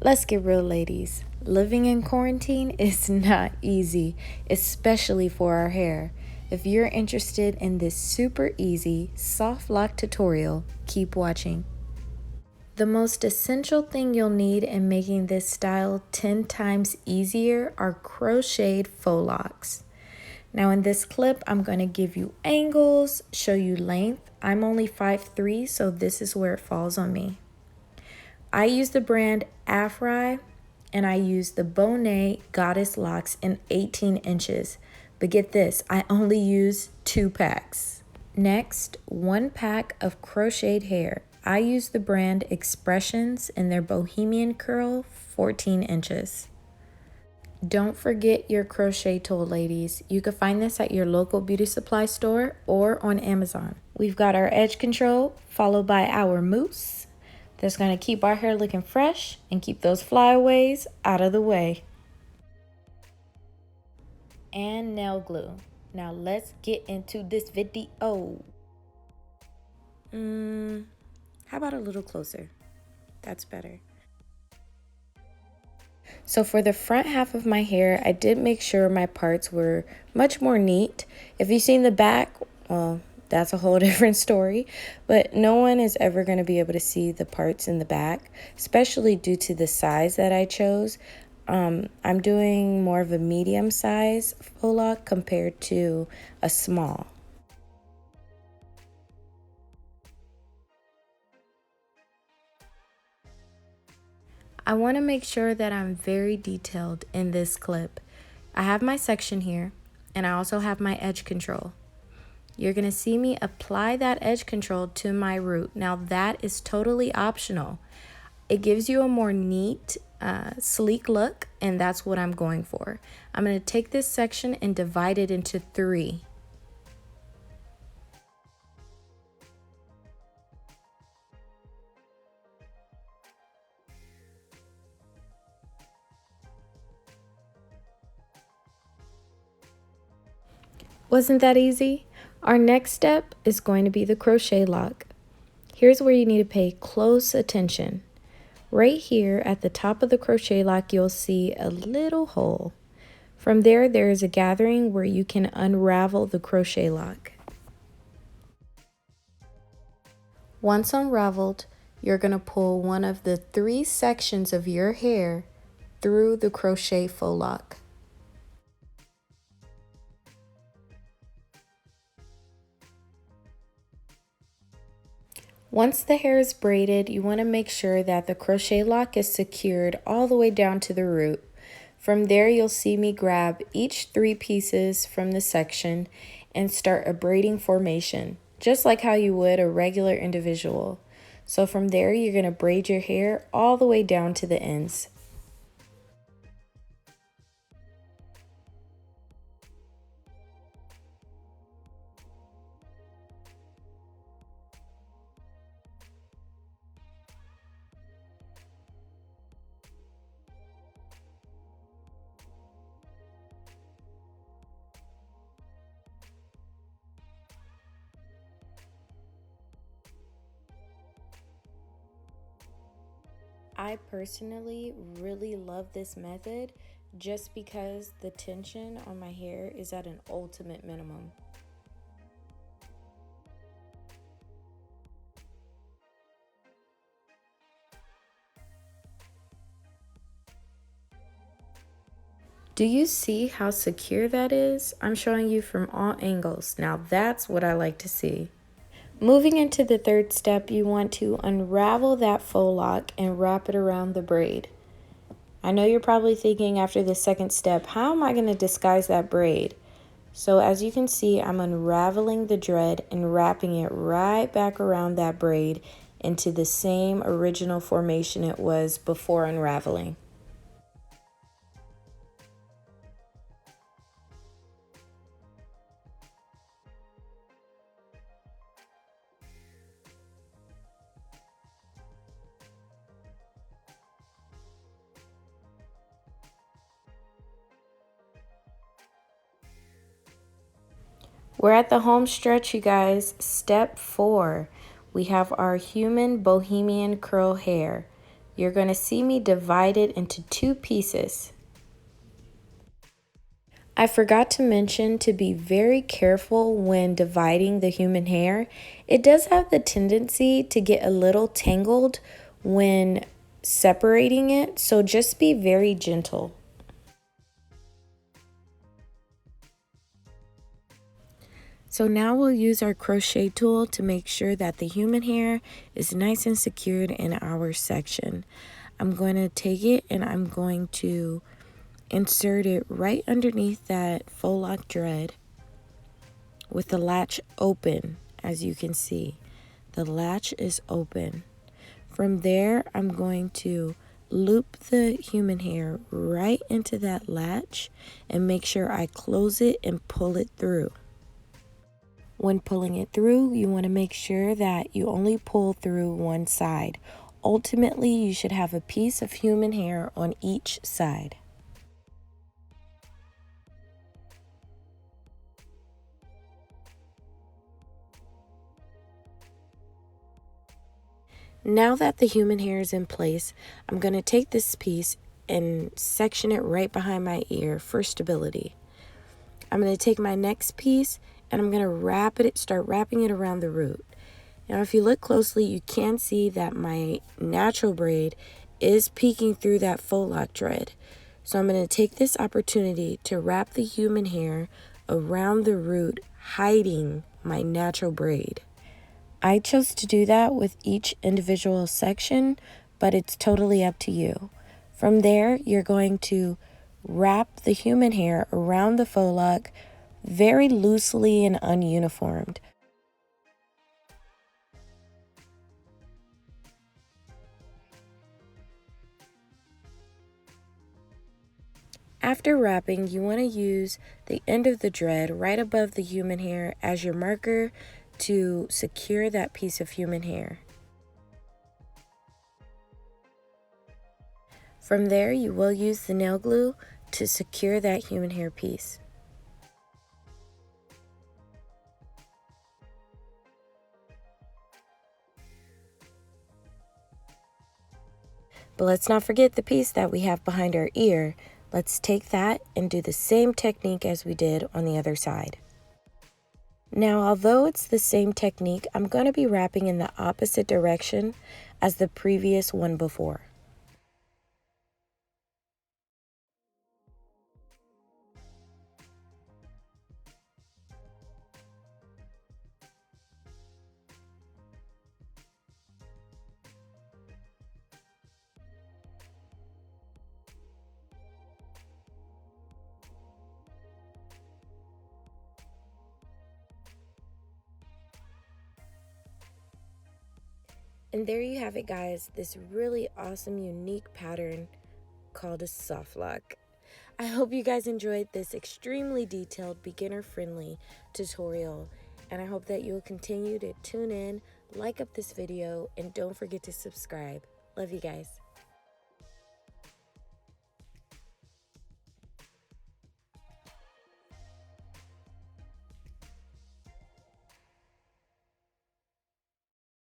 Let's get real, ladies. Living in quarantine is not easy, especially for our hair. If you're interested in this super easy soft lock tutorial, keep watching. The most essential thing you'll need in making this style 10 times easier are crocheted faux locks. Now in this clip, I'm going to give you angles, show you length. I'm only 5'3", so this is where it falls on me. I use the brand Afri, and I use the Bonet Goddess Locks in 18 inches. But get this, I only use 2 packs. Next, 1 pack of crocheted hair. I use the brand Expressions in their Bohemian Curl 14 inches. Don't forget your crochet tool, ladies. You can find this at your local beauty supply store or on Amazon. We've got our edge control, followed by our mousse. That's going to keep our hair looking fresh and keep those flyaways out of the way. And nail glue. Now let's get into this video. How about a little closer? That's better. So for the front half of my hair, I did make sure my parts were much more neat. If you've seen the back, well, that's a whole different story, but no one is ever going to be able to see the parts in the back, especially due to the size that I chose. I'm doing more of a medium size faux lock compared to a small. I want to make sure that I'm very detailed in this clip. I have my section here, and I also have my edge control. You're going to see me apply that edge control to my root. Now that is totally optional. It gives you a more neat, sleek look, and that's what I'm going for. I'm going to take this section and divide it into 3. Wasn't that easy? Our next step is going to be the crochet lock. Here's where you need to pay close attention. Right here at the top of the crochet lock, you'll see a little hole. From there, there is a gathering where you can unravel the crochet lock. Once unraveled, you're going to pull one of the 3 sections of your hair through the crochet faux lock. Once the hair is braided, you want to make sure that the crochet lock is secured all the way down to the root. From there, you'll see me grab each 3 pieces from the section and start a braiding formation, just like how you would a regular individual. So from there, you're going to braid your hair all the way down to the ends. I personally really love this method just because the tension on my hair is at an ultimate minimum. Do you see how secure that is? I'm showing you from all angles. Now that's what I like to see. Moving into the 3rd step, you want to unravel that faux lock and wrap it around the braid. I know you're probably thinking after the 2nd step, how am I going to disguise that braid? So as you can see, I'm unraveling the dread and wrapping it right back around that braid into the same original formation it was before unraveling. We're at the home stretch, you guys. Step 4. We have our human bohemian curl hair. you're going to see me divide it into 2 pieces. I forgot to mention to be very careful when dividing the human hair. It does have the tendency to get a little tangled when separating it, so just be very gentle. So now we'll use our crochet tool to make sure that the human hair is nice and secured in our section. I'm going to take it and I'm going to insert it right underneath that faux lock thread with the latch open. As you can see, the latch is open. From there, I'm going to loop the human hair right into that latch and make sure I close it and pull it through. When pulling it through, you want to make sure that you only pull through one side. Ultimately, you should have a piece of human hair on each side. Now that the human hair is in place, I'm going to take this piece and section it right behind my ear for stability. I'm going to take my next piece and I'm going to start wrapping it around the root. Now, if you look closely, you can see that my natural braid is peeking through that faux lock thread. So I'm going to take this opportunity to wrap the human hair around the root, hiding my natural braid. I chose to do that with each individual section, but it's totally up to you. From there, you're going to wrap the human hair around the faux lock very loosely and ununiformed. After wrapping, you want to use the end of the thread right above the human hair as your marker to secure that piece of human hair. From there, you will use the nail glue to secure that human hair piece. But let's not forget the piece that we have behind our ear. Let's take that and do the same technique as we did on the other side. Now, although it's the same technique, I'm going to be wrapping in the opposite direction as the previous one before. And there you have it, guys, this really awesome, unique pattern called a soft lock. I hope you guys enjoyed this extremely detailed, beginner-friendly tutorial, and I hope that you'll continue to tune in, like up this video, and don't forget to subscribe. Love you guys.